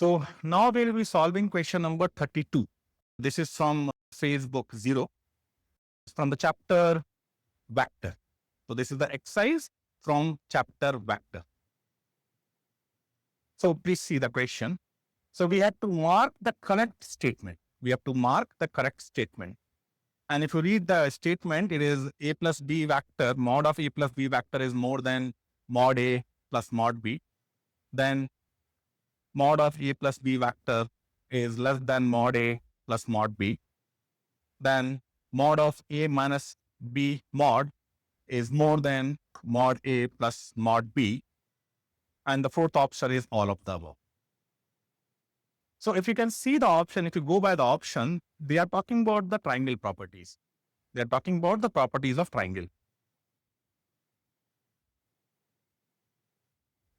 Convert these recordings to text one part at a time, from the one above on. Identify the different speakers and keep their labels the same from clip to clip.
Speaker 1: So now we will be solving question number 32. This is from Facebook 0, from the chapter vector. So this is the exercise from chapter vector. So please see the question. So we have to mark the correct statement. We have to mark the correct statement. And if you read the statement, it is a plus b vector, mod of a plus b vector is more than mod a plus mod b. Then mod of a plus b vector is less than mod a plus mod b. Then mod of a minus b mod is more than mod a plus mod b. And the fourth option is all of the above. So if you can see the option, if you go by the option, they are talking about the triangle properties. They are talking about the properties of triangle.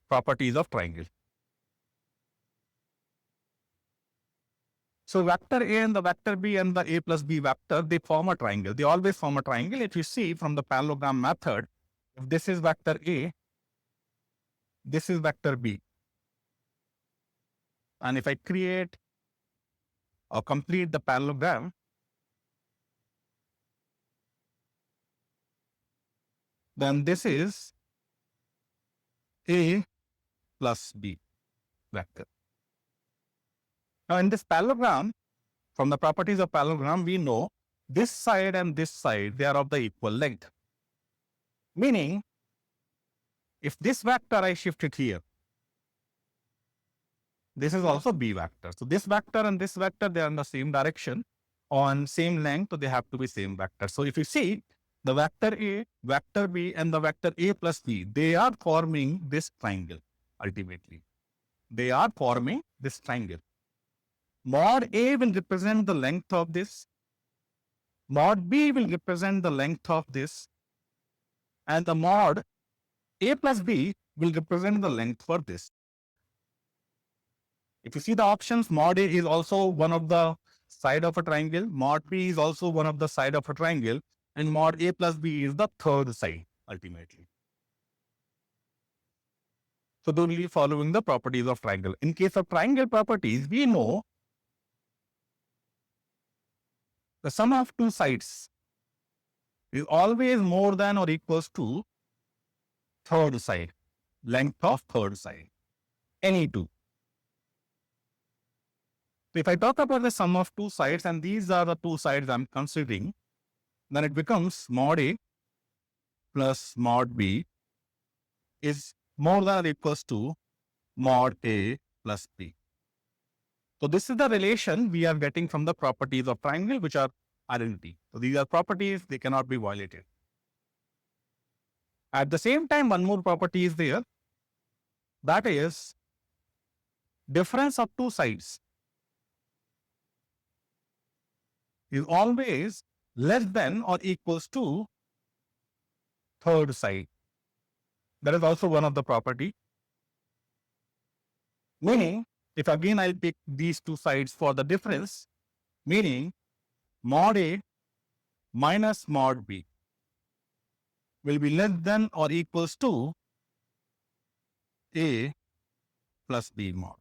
Speaker 1: Properties of triangle. So vector A and the vector B and the A plus B vector, they form a triangle. They always form a triangle. If you see from the parallelogram method, if this is vector A, this is vector B. And if I create or complete the parallelogram, then this is A plus B vector. Now in this parallelogram, from the properties of parallelogram, we know this side and this side, they are of the equal length. Meaning, if this vector I shift it here, this is also B vector. So this vector and this vector, they are in the same direction on same length, so they have to be same vector. So if you see the vector A, vector B and the vector A plus B, they are forming this triangle ultimately. They are forming this triangle. Mod A will represent the length of this. Mod B will represent the length of this. And the mod A plus B will represent the length for this. If you see the options, mod A is also one of the side of a triangle. Mod B is also one of the side of a triangle. And mod A plus B is the third side ultimately. So don't be following the properties of triangle. In case of triangle properties, we know the sum of two sides is always more than or equals to third side, length of third side, any two. So if I talk about the sum of two sides and these are the two sides I'm considering, then it becomes mod A plus mod B is more than or equals to mod A plus B. So this is the relation we are getting from the properties of triangle, which are identity. So these are properties, they cannot be violated. At the same time, one more property is there. That is difference of two sides is always less than or equals to third side. That is also one of the property. Meaning, if again I'll pick these two sides for the difference, meaning mod A minus mod B will be less than or equals to A plus B mod.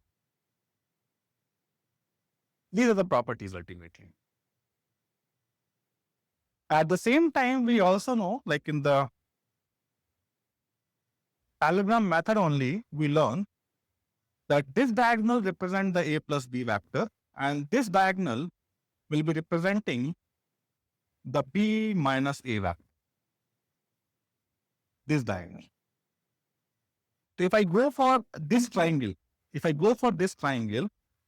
Speaker 1: These are the properties ultimately. At the same time, we also know, like in the parallelogram method only, we learn that this diagonal represents the A plus B vector and this diagonal will be representing the B minus A vector. This diagonal. So if I go for this triangle,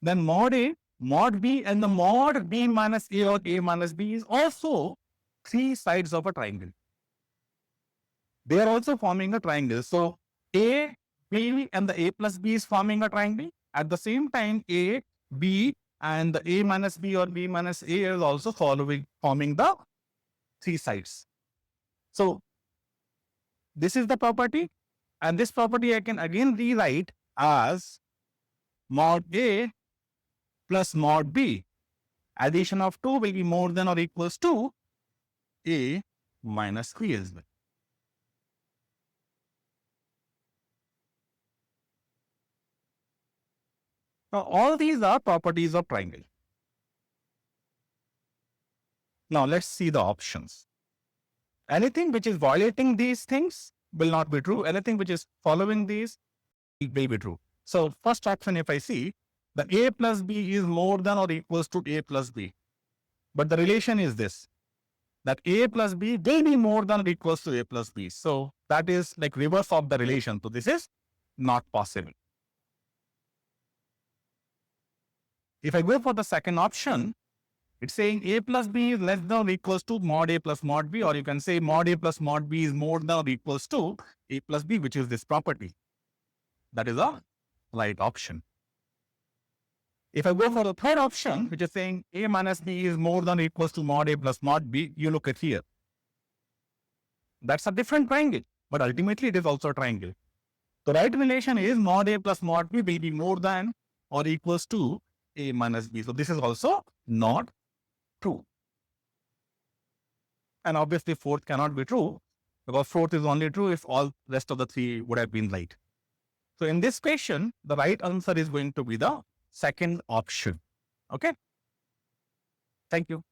Speaker 1: then mod A, mod B and the mod B minus A or A minus B is also three sides of a triangle. They are also forming a triangle. So A, B and the A plus B is forming a triangle. At the same time, A, B and the A minus B or B minus A is also forming the three sides. So this is the property, and this property I can again rewrite as mod A plus mod B. Addition of 2 will be more than or equals to A minus B as well. Now, all these are properties of triangle. Now, let's see the options. Anything which is violating these things will not be true. Anything which is following these will be true. So, first option, if I see, the A plus B is more than or equals to A plus B. But the relation is this, that A plus B will be more than or equals to A plus B. So, that is like reverse of the relation. So, this is not possible. If I go for the second option, it's saying A plus B is less than or equals to mod A plus mod B, or you can say mod A plus mod B is more than or equals to A plus B, which is this property. That is a right option. If I go for the third option, which is saying A minus B is more than or equals to mod A plus mod B, you look at here. That's a different triangle, but ultimately it is also a triangle. The right relation is mod A plus mod B will be more than or equals to A minus B. So this is also not true. And obviously fourth cannot be true, because fourth is only true if all rest of the three would have been right. So in this question, the right answer is going to be the second option. Okay. Thank you.